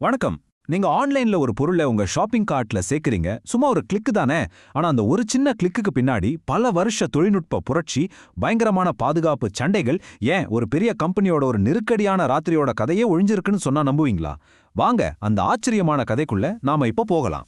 வணக்கம். நீங்க ஆன்லைன்ல ஒரு பொருளை உங்க ஷாப்பிங் கார்ட்ல சேர்க்கறீங்க. சும்மா ஒரு கிளிக் தானே. ஆனா அந்த ஒரு சின்ன கிளிக்குக்கு பின்னாடி பல வருஷ தொழில்நுட்ப புரட்சி, பயங்கரமான பாதுகாப்பு சண்டைகள், ஏன் ஒரு பெரிய கம்பெனியோட ஒரு நெருக்கடியான ராத்திரியோட கதையே ஒளிஞ்சிருக்குன்னு சொன்னா நம்புவீங்களா? வாங்க அந்த ஆச்சரியமான கதைக்குள்ள நாம இப்போ போகலாம்.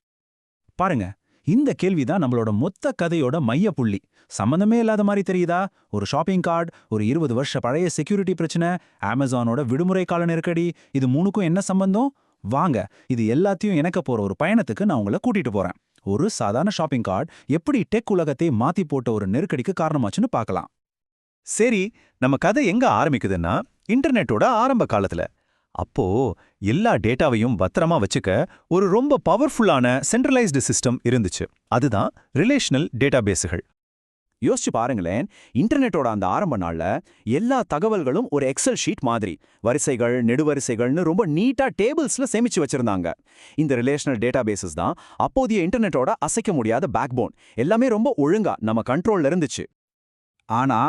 பாருங்க, இந்த கேள்விதான் நம்மளோட மொத்த கதையோட மைய புள்ளி. சம்மந்தமே இல்லாத மாதிரி தெரியுதா? ஒரு ஷாப்பிங் கார்டு, ஒரு 20 வருஷ பழைய செக்யூரிட்டி பிரச்சனை, அமேசானோட விடுமுறை கால நெருக்கடி, இது மூணுக்கும் என்ன சம்பந்தம்? வாங்க, இது எல்லாத்தையும் இணைக்க போற ஒரு பயணத்துக்கு நான் உங்களை கூட்டிட்டு போறேன். ஒரு சாதாரண ஷாப்பிங் கார்டு எப்படி டெக் உலகத்தை மாத்தி போட்ட ஒரு நெருக்கடிக்கு காரணமாச்சுன்னு பார்க்கலாம். சரி, நம்ம கதை எங்க ஆரம்பிக்குதுன்னா இன்டர்நெட்டோட ஆரம்ப காலத்துல. அப்போ எல்லா டேட்டாவையும் பத்திரமா வச்சுக்க ஒரு ரொம்ப பவர்ஃபுல்லான சென்ட்ரலைஸ்டு சிஸ்டம் இருந்துச்சு. அதுதான் ரிலேஷனல் டேட்டாபேஸுகள். யோசிச்சு பாருங்களேன், இன்டர்நெட்டோட அந்த ஆரம்ப நாள்ல எல்லா தகவல்களும் ஒரு எக்ஸல் ஷீட் மாதிரி வரிசைகள் நெடுவரிசைகள்னு ரொம்ப நீட்டா டேபிள்ஸ்ல சேமிச்சு வச்சிருந்தாங்க. இந்த ரிலேஷனல் டேட்டாபேசஸ் தான் அப்போதைய இன்டர்நெட்டோட அசைக்க முடியாத பேக்போன். எல்லாமே ரொம்ப ஒழுங்கா நம்ம கண்ட்ரோல்ல இருந்துச்சு. ஆனா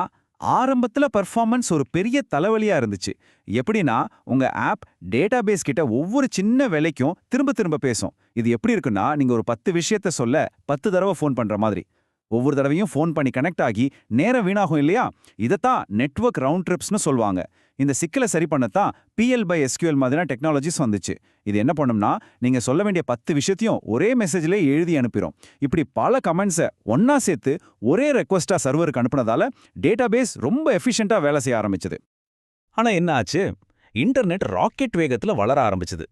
ஆரம்பத்துல பெர்ஃபார்மன்ஸ் ஒரு பெரிய தலைவலியா இருந்துச்சு. எப்படின்னா, உங்க ஆப் டேட்டாபேஸ் கிட்ட ஒவ்வொரு சின்ன வேலைக்கும் திரும்ப திரும்ப பேசும். இது எப்படி இருக்குன்னா, நீங்க ஒரு 10 விஷயத்த சொல்ல 10 தடவை ஃபோன் பண்ற மாதிரி. ஒவ்வொரு தடவையும் ஃபோன் பண்ணி கனெக்ட் ஆகி நேரம் வீணாகும் இல்லையா? இதைத்தான் நெட்வொர்க் ரவுண்ட் ட்ரிப்ஸ்னு சொல்லுவாங்க. இந்த சிக்கலை சரி பண்ணத்தான் PL/SQL மாதிரியான டெக்னாலஜிஸ் வந்துச்சு. இது என்ன பண்ணும்னா, நீங்க சொல்ல வேண்டிய 10 விஷயத்தையும் ஒரே மெசேஜ்ல எழுதி அனுப்பிடும். இப்படி பல கமெண்ட்ஸை ஒன்னா சேர்த்து ஒரே ரெக்வஸ்டா சர்வருக்கு அனுப்புனதால டேட்டாபேஸ் ரொம்ப எஃபிஷியண்டா வேலை செய்ய ஆரம்பிச்சது. ஆனா என்ன ஆச்சு? இன்டர்நெட் ராக்கெட் வேகத்துல வளர ஆரம்பிச்சது.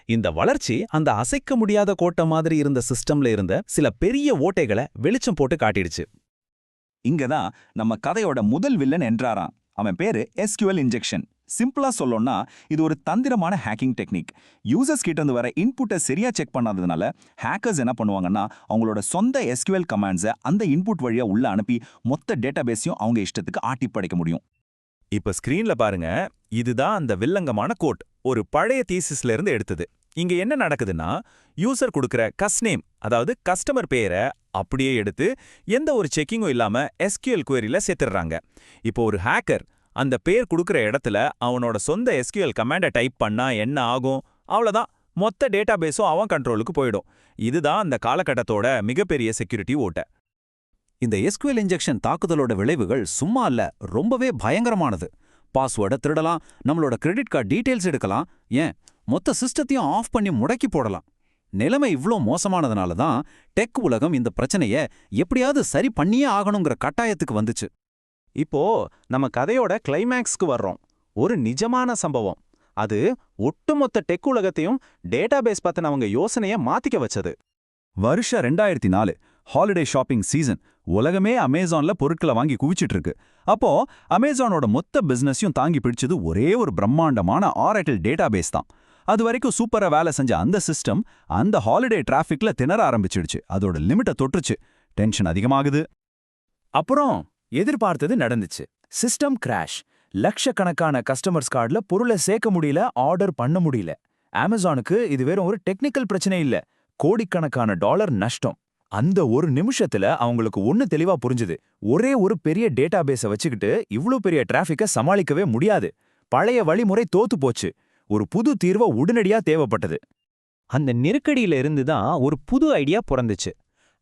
இந்த வளர்ச்சி அந்த அசைக்க முடியாத கோட்டை மாதிரி இருந்த சிஸ்டம்ல இருந்த சில பெரிய ஓட்டைகளை வெளிச்சம் போட்டு காட்டிடுச்சு. இங்கதான் நம்ம கதையோட முதல் வில்லன் என்றாராம். அவன் பேரு SQL இன்ஜெக்ஷன். சிம்பிளா சொல்லணும்னா இது ஒரு தந்திரமான ஹேக்கிங் டெக்னிக். யூசர்ஸ் கிட்ட இருந்து வர இன்புட்டை சரியா செக் பண்ணாததுனால ஹேக்கர்ஸ் என்ன பண்ணுவாங்கன்னா, அவங்களோட சொந்த SQL கமாண்ட்ஸை அந்த இன்புட் வழியா உள்ள அனுப்பி மொத்த டேட்டாபேஸையும் அவங்க இஷ்டத்துக்கு ஆட்டி படைக்க முடியும். இப்ப ஸ்கிரீன்ல பாருங்க, இதுதான் அந்த வில்லங்கமான கோட். ஒரு பழைய தீசிஸ்ல இருந்து எடுத்தது. இங்க என்ன நடக்குதுன்னா, யூசர் கொடுக்கிற கஸ்நேம், அதாவது கஸ்டமர் பேரை அப்படியே எடுத்து எந்த ஒரு செக்கிங்கும் இல்லாம SQL குவெரியில சேர்த்துடுறாங்க. இப்போ ஒரு ஹேக்கர் அந்த பேர் கொடுக்கிற இடத்துல அவனோட சொந்த SQL கமாண்டை டைப் பண்ணா என்ன ஆகும்? அவ்வளவுதான், மொத்த டேட்டாபேஸும் அவன் கண்ட்ரோலுக்கு போயிடும். இதுதான் அந்த காலகட்டத்தோட மிகப்பெரிய செக்யூரிட்டி ஓட்டை. இந்த SQL இன்ஜெக்ஷன் தாக்குதலோட விளைவுகள் சும்மா இல்ல, ரொம்பவே பயங்கரமானது. பாஸ்வேர்டை திருடலாம், நம்மளோட கிரெடிட் கார்டு டீடைல்ஸ் எடுக்கலாம், ஏன் மொத்த சிஸ்டத்தையும் ஆஃப் பண்ணி முடக்கி போடலாம். நிலைமை இவ்ளோ மோசமானதுனால தான் டெக் உலகம் இந்த பிரச்சனைய எப்படியாவது சரி பண்ணியே ஆகணுங்கிற கட்டாயத்துக்கு வந்துச்சு. இப்போ நம்ம கதையோட கிளைமேக்ஸ்க்கு வர்றோம். ஒரு நிஜமான சம்பவம். அது ஒட்டுமொத்த டெக் உலகத்தையும் டேட்டாபேஸ் பத்தின அவங்க யோசனையை மாத்திக்க வச்சது. வருஷம் 2004, ஹாலிடே ஷாப்பிங் சீசன். உலகமே அமேசான்ல பொருட்களை வாங்கி குவிச்சிட்டு இருக்கு. அப்போ அமேசானோட மொத்த பிசினஸையும் தாங்கி பிடிச்சது ஒரே ஒரு பிரம்மாண்டமான ஆரக்கிள் டேட்டாபேஸ் தான். அது வரைக்கும் சூப்பரா வேலை செஞ்ச அந்த சிஸ்டம் அந்த ஹாலிடே டிராஃபிக்ல திணற ஆரம்பிச்சிடுச்சு. அதோட லிமிட்டை தொட்டுருச்சு. டென்ஷன் அதிகமாகுது. அப்புறம் எதிர்பார்த்தது நடந்துச்சு. System crash. லட்சக்கணக்கான கஸ்டமர்ஸ் கார்டுல பொருளை சேர்க்க முடியல, ஆர்டர் பண்ண முடியல. அமேசானுக்கு இது வெறும் ஒரு டெக்னிக்கல் பிரச்சனை இல்ல, கோடிக்கணக்கான டாலர் நஷ்டம். அந்த ஒரு நிமிஷத்துல அவங்களுக்கு ஒன்னு தெளிவா புரிஞ்சுது. ஒரே ஒரு பெரிய டேட்டாபேஸை வச்சுக்கிட்டு இவ்ளோ பெரிய டிராஃபிக்கை சமாளிக்கவே முடியாது. பழைய வழிமுறை தோத்து போச்சு. ஒரு புது தீர்வு உடனடியா தேவைப்பட்டது. அந்த நெருக்கடியில இருந்து தான் ஒரு புது ஐடியா பிறந்துச்சு.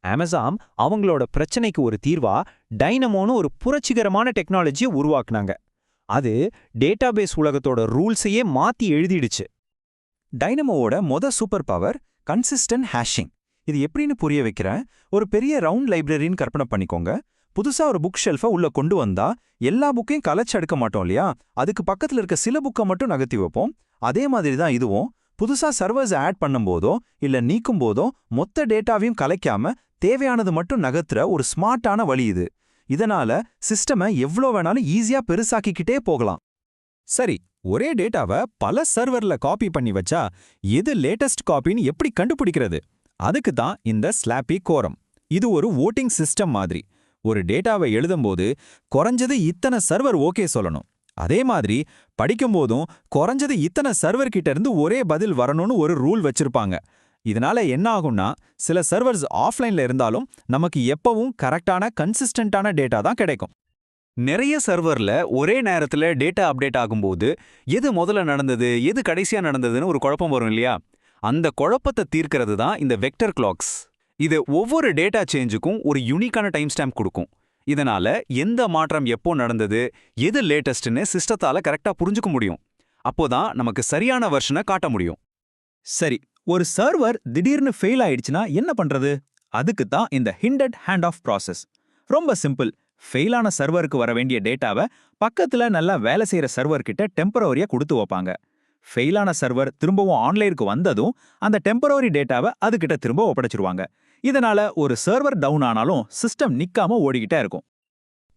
அமேசான் அவங்களோட பிரச்சனைக்கு ஒரு தீர்வா டைனமோன்னு ஒரு புரட்சிகரமான டெக்னாலஜியை உருவாக்குனாங்க. அது டேட்டாபேஸ் உலகத்தோட ரூல்ஸையே மாத்தி எழுதிடுச்சு. டைனமோவோட சூப்பர் பவர் கன்சிஸ்டன்ட் ஹேஷிங். இது எப்படின்னு புரிய வைக்கிறேன். ஒரு பெரிய ரவுண்ட் லைப்ரரின்னு கற்பனை பண்ணிக்கோங்க. புதுசா ஒரு புக் ஷெல்ஃபை உள்ள கொண்டு வந்தா எல்லா புக்கையும் கலைச்சு எடுக்க மாட்டோம் இல்லையா? அதுக்கு பக்கத்துல இருக்க சில புக்கை மட்டும் நகர்த்தி வைப்போம். அதே மாதிரி தான் இதுவும். புதுசா சர்வர்ஸ் ஆட் பண்ணும்போதோ இல்ல நீக்கும் போதோ மொத்த டேட்டாவையும் கலைக்காம தேவையானது மட்டும் நகர்த்துற ஒரு ஸ்மார்ட்டான வழி இது. இதனால சிஸ்டமை எவ்வளோ வேணாலும் ஈஸியா பெருசாக்கிக்கிட்டே போகலாம். சரி, ஒரே டேட்டாவை பல சர்வர்ல காப்பி பண்ணி வச்சா எது லேட்டஸ்ட் காப்பின்னு எப்படி கண்டுபிடிக்கிறது? அதுக்கு தான் இந்த ஸ்லாப்பி கோரம். இது ஒரு வோட்டிங் சிஸ்டம் மாதிரி. ஒரு டேட்டாவை எழுதும்போது குறைஞ்சது இத்தனை சர்வர் ஓகே சொல்லணும். அதே மாதிரி படிக்கும்போதும் குறைஞ்சது இத்தனை சர்வர் கிட்ட இருந்து ஒரே பதில் வரணும்னு ஒரு ரூல் வச்சிருப்பாங்க. இதனால என்ன ஆகும்னா, சில சர்வர்ஸ் ஆஃப்லைன்ல இருந்தாலும் நமக்கு எப்பவும் கரெக்டான கன்சிஸ்டன்டான டேட்டா தான் கிடைக்கும். நிறைய சர்வர்ல ஒரே நேரத்துல டேட்டா அப்டேட் ஆகும்போது எது முதல்ல நடந்தது எது கடைசியா நடந்ததுன்னு ஒரு குழப்பம் வரும் இல்லையா? அந்த குழப்பத்தை தீர்க்கிறது தான் இந்த வெக்டர் கிளாக்ஸ். இது ஒவ்வொரு டேட்டா சேஞ்சுக்கும் ஒரு யூனிக்கான டைம் ஸ்டாம்ப் கொடுக்கும். இதனால எந்த மாற்றம் எப்போ நடந்தது, எது லேட்டஸ்ட்னு சிஸ்டத்தால கரெக்டா புரிஞ்சுக்க முடியும். அப்போதான் நமக்கு சரியான வெர்ஷனை காட்ட முடியும். சரி, ஒரு சர்வர் திடீர்னு ஃபெயில் ஆயிடுச்சுன்னா என்ன பண்றது? அதுக்கு தான் இந்த ஹிண்டட் ஹேண்ட் ஆஃப் ப்ராசஸ். ரொம்ப சிம்பிள். ஃபெயிலான சர்வருக்கு வர வேண்டிய டேட்டாவை பக்கத்துல நல்லா வேலை செய்யற சர்வர் கிட்ட டெம்பரவரியா கொடுத்து வைப்பாங்க. ஃபெயிலான சர்வர் திரும்பவும் ஆன்லைனுக்கு வந்ததும் அந்த டெம்பரவரி டேட்டாவை அதுகிட்ட திரும்ப ஒப்படைச்சிருவாங்க. இதனால ஒரு சர்வர் டவுன் ஆனாலும் சிஸ்டம் நிக்காம ஓடிக்கிட்டே இருக்கும்.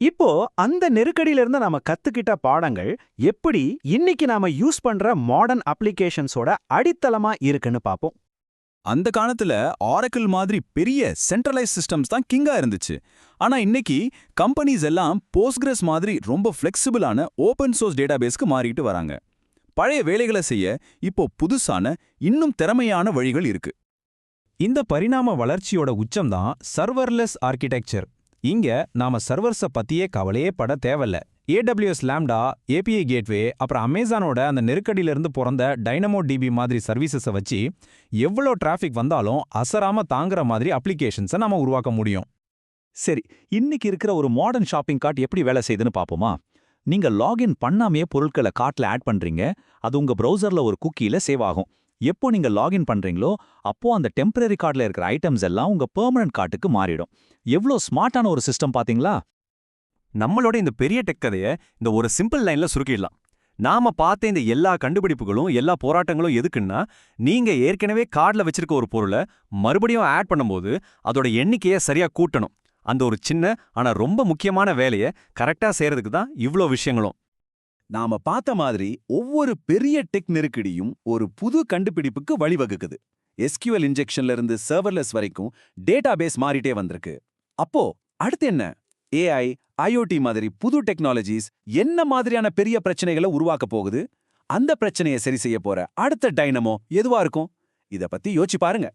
இப்போ அந்த நெருக்கடியில இருந்து நாம கத்துக்கிட்ட பாடங்கள் எப்படி இன்னைக்கு நாம யூஸ் பண்ற மாடர்ன் அப்ளிகேஷன்ஸோட அடித்தளமா இருக்குன்னு பாப்போம். அந்த காலத்துல ஆரக்கிள் மாதிரி பெரிய சென்ட்ரலைஸ் சிஸ்டம்ஸ் தான் கிங்கா இருந்துச்சு. ஆனா இன்னைக்கு கம்பெனிஸ் எல்லாம் போஸ்ட்கிரஸ் மாதிரி ரொம்ப ஃப்ளெக்சிபிளான ஓபன் சோர்ஸ் டேட்டாபேஸ்க்கு மாறிட்டு வராங்க. பழைய வேலைகளை செய்ய இப்போ புதுசான இன்னும் திறமையான வழிகள் இருக்கு. இந்த பரிணாம வளர்ச்சியோட உச்சம்தான் சர்வர்லெஸ் ஆர்கிடெக்சர். இங்க நாம சர்வர்ஸை பத்தியே கவலையே பட தேவையில்ல. AWS லாம்டா, API கேட்வே, அப்புறம் அமேசானோட அந்த நெருக்கடியிலிருந்து பிறந்த டைனமோ டிபி மாதிரி சர்வீசஸை வச்சு எவ்வளோ டிராஃபிக் வந்தாலும் அசராம தாங்குற மாதிரி அப்ளிகேஷன்ஸை நாம உருவாக்க முடியும். சரி, இன்னைக்கு இருக்கிற ஒரு மாடர்ன் ஷாப்பிங் கார்ட் எப்படி வேலை செய்யுதுன்னு பாப்போமா? நீங்க லாகின் பண்ணாமையே பொருட்களை கார்ட்ல ஆட் பண்றீங்க. அது உங்க ப்ரௌசர்ல ஒரு குக்கீல சேவ் ஆகும். எப்போ நீங்க லாகின் பண்றீங்களோ அப்போ அந்த டெம்பரரி கார்ட்ல இருக்கிற ஐட்டம்ஸ் எல்லாம் உங்க பெர்மனன்ட் கார்ட்டுக்கு மாறிடும். எவ்வளோ ஸ்மார்ட்டான ஒரு சிஸ்டம் பாத்தீங்களா? நம்மளோட இந்த பெரிய டெக் கதையை இந்த ஒரு சிம்பிள் லைன்ல சுருக்கிடலாம். நாம பார்த்த இந்த எல்லா கண்டுபிடிப்புகளும் எல்லா போராட்டங்களும் எதுக்குன்னா, நீங்க ஏற்கனவே கார்டுல வச்சிருக்க ஒரு பொருளை மறுபடியும் ஆட் பண்ணும்போது அதோட எண்ணிக்கையை சரியா கூட்டணும். அந்த ஒரு சின்ன ஆனா ரொம்ப முக்கியமான வேலையை கரெக்டா செய்யறதுக்கு தான் இவ்ளோ விஷயங்களும். நாம பார்த்த மாதிரி ஒவ்வொரு பெரிய டெக் நெருக்கடியும் ஒரு புது கண்டுபிடிப்புக்கு வழிவகுக்குது. SQL இன்ஜெக்ஷன்ல இருந்து சர்வர்லெஸ் வரைக்கும் டேட்டாபேஸ் மாறிட்டே வந்திருக்கு. அப்போ அடுத்து என்ன? AI, IoT மாதிரி புது டெக்னாலஜிஸ் என்ன மாதிரியான பெரிய பிரச்சனைகளை உருவாக்க போகுது? அந்த பிரச்சனையை சரி செய்ய போற அடுத்த டைனமோ எதுவா இருக்கும்? இத பத்தி யோசிச்சு பாருங்க.